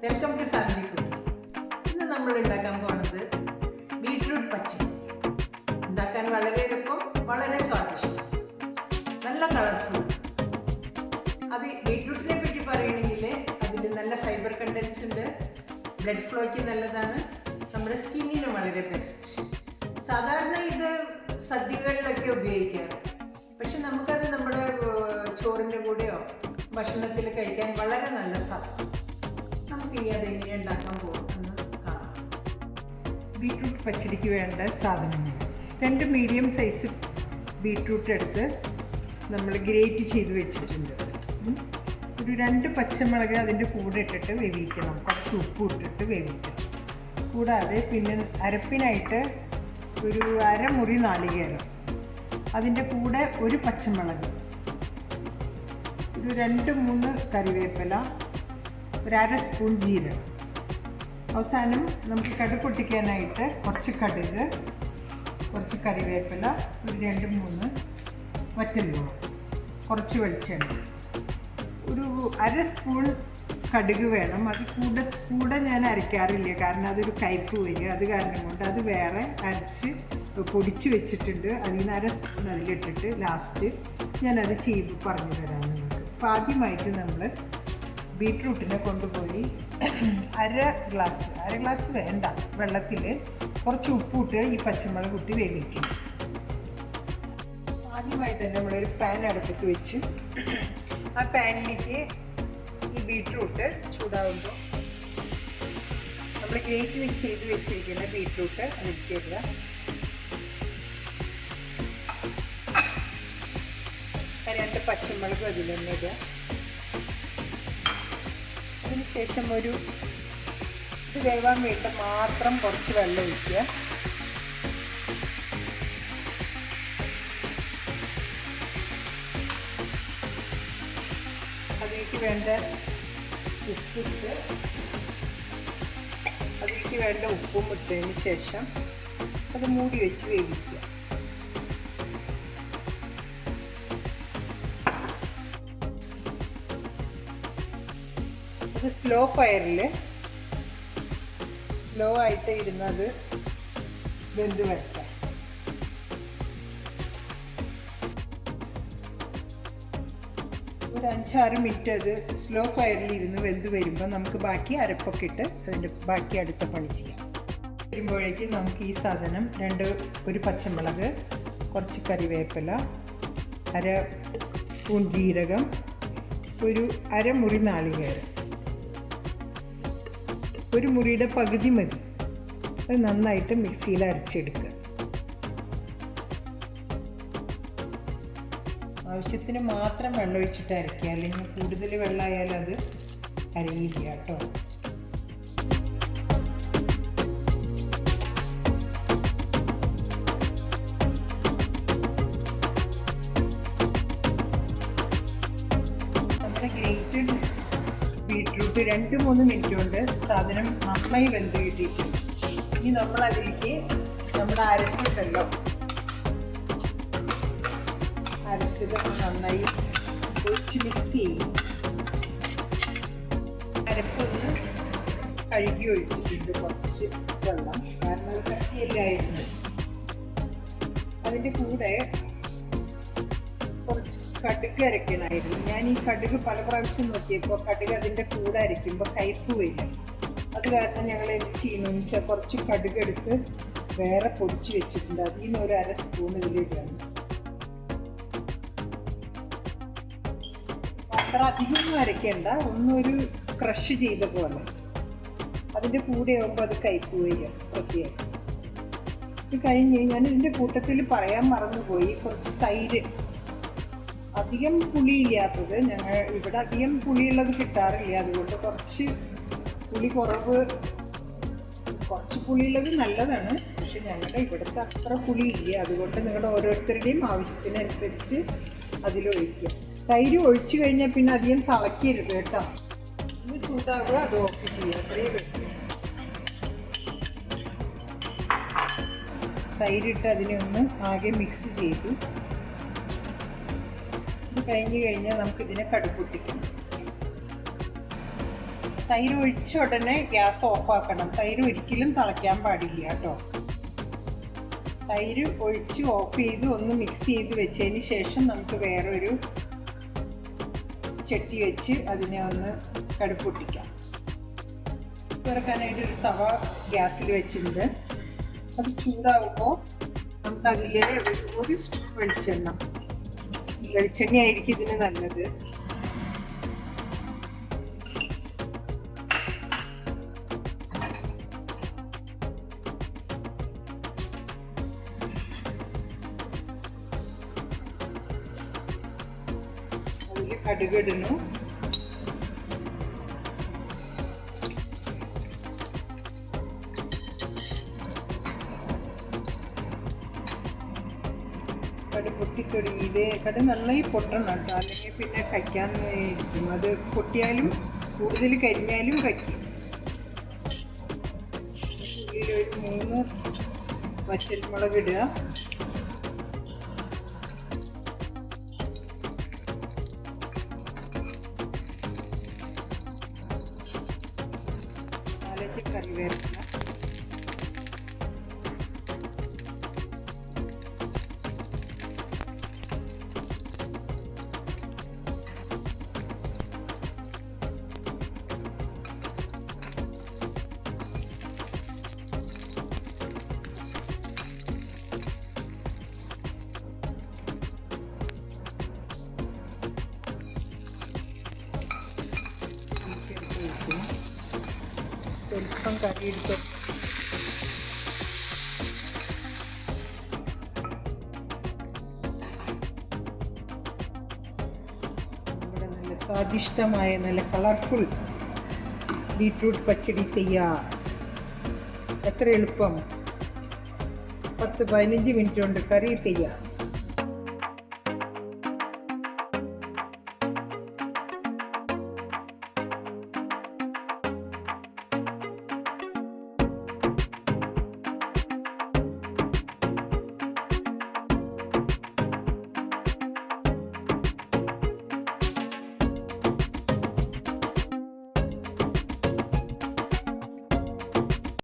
Welcome to family cooking. ഇന്ന് നമ്മൾ ഉണ്ടാക്കാൻ പോകുന്നത് ബീട്രൂട്ട് പച്ചടി. ഉണ്ടാക്കാൻ വളരെ എളുപ്പം, വളരെ സ്വാദിഷ്ടം, നല്ല കളർഫുൾ. അത് ബീട്രൂട്ടിനെ പറ്റി പറയുകയാണെങ്കിൽ അതിൽ നല്ല ഫൈബർ കണ്ടൻസ് ഉണ്ട്, ബ്ലഡ് ഫ്ലോയ്ക്ക് നല്ലതാണ്, നമ്മുടെ സ്കിന്നിന് വളരെ ബെസ്റ്റ്. സാധാരണ ഇത് സദ്യകളിലൊക്കെ ഉപയോഗിക്കാറ്, പക്ഷെ നമുക്കത് നമ്മുടെ ചോറിൻ്റെ കൂടെയോ ഭക്ഷണത്തിൽ കഴിക്കാൻ വളരെ നല്ല സാധനം. നമുക്കിനി അതെങ്ങനെ ഉണ്ടാക്കാൻ പോകുമെന്ന് കാണാം. ബീട്രൂട്ട് പച്ചടിക്ക് വേണ്ട സാധനങ്ങൾ: 2 മീഡിയം സൈസ് ബീട്രൂട്ട് എടുത്ത് നമ്മൾ ഗ്രേറ്റ് ചെയ്ത് വെച്ചിട്ടുണ്ട്. ഒരു 2 പച്ചമുളക് അതിൻ്റെ കൂടെ ഇട്ടിട്ട് വേവിക്കണം, കുറച്ച് ഉപ്പ് ഇട്ടിട്ട് വേവിക്കണം. കൂടാതെ പിന്നെ അരപ്പിനായിട്ട് ഒരു അരമുറി നാളികേരം, അതിൻ്റെ കൂടെ ഒരു പച്ചമുളക്, ഒരു 2-3 കറിവേപ്പില, ഒരു 1/2 സ്പൂൺ ജീരകം. അവസാനം നമുക്ക് കടുക് പൊട്ടിക്കാനായിട്ട് കുറച്ച് കടുക്, കുറച്ച് കറിവേപ്പില, ഒരു 2-3 വറ്റൽമുളക്, കുറച്ച് വെളിച്ചെണ്ണ, ഒരു 1/2 സ്പൂൺ കടുക് വേണം. അത് കൂടെ ഞാൻ അരയ്ക്കാറില്ല, കാരണം അതൊരു കയ്പ്പ് വരിക. അത് കാരണം കൊണ്ട് അത് വേറെ അരച്ച് പൊടിച്ച് വെച്ചിട്ടുണ്ട്. അതിൽ നിന്ന് 1/2 സ്പൂൺ അതിലിട്ടിട്ട് ലാസ്റ്റ് ഞാനത് ചെയ്ത് പറഞ്ഞു തരാം നിങ്ങൾക്ക്. അപ്പോൾ ആദ്യമായിട്ട് നമ്മൾ ബീട്രൂട്ടിനെ കൊണ്ടുപോയി 1/2 ഗ്ലാസ് വേണ്ട വെള്ളത്തിൽ കുറച്ച് ഉപ്പിട്ട് ഈ പച്ചമുളക് കൂട്ടി വേവിക്കും. ആദ്യമായി തന്നെ നമ്മളൊരു പാൻ അടുപ്പത്ത് വെച്ച് ആ പാനിലേക്ക് ഈ ബീട്രൂട്ട് ചൂടാകുമ്പോൾ നമ്മൾ ഗ്രേറ്റ് ചെയ്ത് വെച്ചിരിക്കുന്ന ബീട്രൂട്ട് അതിലേക്ക് ഇടുക. രണ്ട് പച്ചമുളക് അതിൽ തന്നെ ഇടുക. അതിനുശേഷം ഇത് വേവാൻ വേണ്ട മാത്രം കുറച്ച് വെള്ളം ഒഴിക്കുക. അതിലേക്ക് വേണ്ട ഉപ്പിട്ട് അതിലേക്ക് വേണ്ട ഉപ്പും ഇട്ടതിന് ശേഷം അത് മൂടി വെച്ച് വേവിക്കുക. അത് സ്ലോ ആയിട്ട് ഇരുന്നത് വെന്ത് വരട്ടെ. ഒരു 5-6 മിനിറ്റ് അത് സ്ലോ ഫയറിൽ ഇരുന്ന് വെന്ത് വരുമ്പോൾ നമുക്ക് ബാക്കി അരപ്പൊക്കെ ഇട്ട് അതിൻ്റെ ബാക്കി അടുത്ത പണി ചെയ്യാം. വരുമ്പോഴേക്കും നമുക്ക് ഈ സാധനം ഒരു പച്ചമുളക്, കുറച്ച് കറിവേപ്പില, 1/2 സ്പൂൺ ജീരകം, ഒരു അരമുറി നാളികേരം, ഒരു മുറിയുടെ പകുതി മതി. അത് നന്നായിട്ട് മിക്സിയിൽ അരച്ചെടുക്കുക. ആവശ്യത്തിന് മാത്രം വെള്ളം ഒഴിച്ചിട്ട് അരയ്ക്കുക, അല്ലെങ്കിൽ കൂടുതൽ വെള്ളമായാൽ അത് അരയില്ല കേട്ടോ. നമ്മുടെ ഗ്രേറ്റഡ് ബീട്രൂട്ട് 2-3 മിനിറ്റ് കൊണ്ട് സാധനം നന്നായി വെന്ത് കിട്ടിയിട്ടുണ്ട്. ഇനി നമ്മളതിലേക്ക് നമ്മുടെ അരപ്പുണ്ടല്ലോ, അരച്ചത് നന്നായി ഒഴിച്ച് മിക്സ് ചെയ്യും. അരപ്പൊന്ന് കഴുകി ഒഴിച്ചിട്ടുണ്ട് കുറച്ച് വെള്ളം, കാരണം അത് കട്ടിയില്ലായിരുന്നു. അതിൻ്റെ കൂടെ കുറച്ച് കടുക് അരയ്ക്കണമായിരുന്നു. ഞാൻ ഈ കടുക് പല പ്രാവശ്യം നോക്കിയപ്പോൾ കടുക് അതിൻ്റെ കൂടെ അരയ്ക്കുമ്പോൾ കയ്പ്പ് വരും. അത് കാരണം ഞങ്ങൾ എന്ത് ചെയ്യുന്നതെന്ന് വെച്ചാൽ കുറച്ച് കടുക് എടുത്ത് വേറെ പൊടിച്ച് വെച്ചിട്ടുണ്ട്. അതിൽ നിന്ന് ഒരു 1/2 സ്പൂൺ ഇതിലിടണം. അത്ര അധികമൊന്നും അരയ്ക്കേണ്ട, ഒന്നൊരു ക്രഷ് ചെയ്ത പോലെ. അതിൻ്റെ കൂടെ ആകുമ്പോൾ അത് കയ്പ്പ് വരിക പ്രത്യേകം. ഇത് കഴിഞ്ഞ് ഞാൻ ഇതിൻ്റെ കൂട്ടത്തിൽ പറയാൻ മറന്നുപോയി, കുറച്ച് തൈര്. അധികം പുളിയില്ലാത്തത്, ഞങ്ങൾ ഇവിടെ അധികം പുളിയുള്ളത് കിട്ടാറില്ല, അതുകൊണ്ട് കുറച്ച് പുളിയുള്ളത് നല്ലതാണ്. പക്ഷെ ഞങ്ങളുടെ ഇവിടുത്തെ അത്ര പുളിയില്ല, അതുകൊണ്ട് നിങ്ങളുടെ ഓരോരുത്തരുടെയും ആവശ്യത്തിനനുസരിച്ച് അതിലൊഴിക്കുക. തൈര് ഒഴിച്ചു കഴിഞ്ഞാൽ പിന്നെ അധികം തിളക്കരുത് കേട്ടോ. ഒന്ന് ചൂടാവുക, അത് ഓഫ് ചെയ്യുക, അത്രയും വെക്കുക. തൈരിട്ട് അതിനെ ഒന്ന് ആകെ മിക്സ് ചെയ്തു. ഇത് കഴിഞ്ഞ് കഴിഞ്ഞാൽ നമുക്കിതിനെ കടുക് പൊട്ടിക്കണം. തൈര് ഒഴിച്ച ഉടനെ ഗ്യാസ് ഓഫാക്കണം. തൈര് ഒരിക്കലും തിളയ്ക്കാൻ പാടില്ല കേട്ടോ. തൈര് ഒഴിച്ച് ഓഫ് ചെയ്ത് ഒന്ന് മിക്സ് ചെയ്ത് വെച്ചതിന് ശേഷം നമുക്ക് വേറൊരു ചട്ടി വെച്ച് അതിനെ ഒന്ന് കടുപ്പ് പൊട്ടിക്കാം. തുറക്കാനായിട്ട് ഒരു തവ ഗ്യാസിൽ വെച്ചിട്ടുണ്ട്. അത് ചൂടാകുമ്പോൾ നമുക്ക് അതിൽ ഒരു സ്പൂൺ വെളിച്ചെണ്ണ ആയിരിക്കും ഇതിന് നല്ലത്. അതിൽ കടുകിടുന്നു. കടു പൊട്ടിത്തൊടുങ്ങിയത് കടു നന്നായി പൊട്ടണം കേട്ടോ, അല്ലെങ്കിൽ പിന്നെ കഴിക്കാൻ ഇരിക്കും. അത് പൊട്ടിയാലും കൂടുതൽ കരിഞ്ഞാലും കഴിക്കും. ഉള്ളിലൊരു 3 വറ്റൽമുളക് ഇടുക. നാലഞ്ച് കറിവേപ്പില, സ്വല്പം കറി എടുത്ത് നമ്മുടെ നല്ല സ്വാദിഷ്ടമായ നല്ല കളർഫുൾ ബീട്രൂട്ട് പച്ചടി തയ്യാർ. എത്ര എളുപ്പം, 10-15 മിനിറ്റ് കൊണ്ട് കറി തയ്യാർ.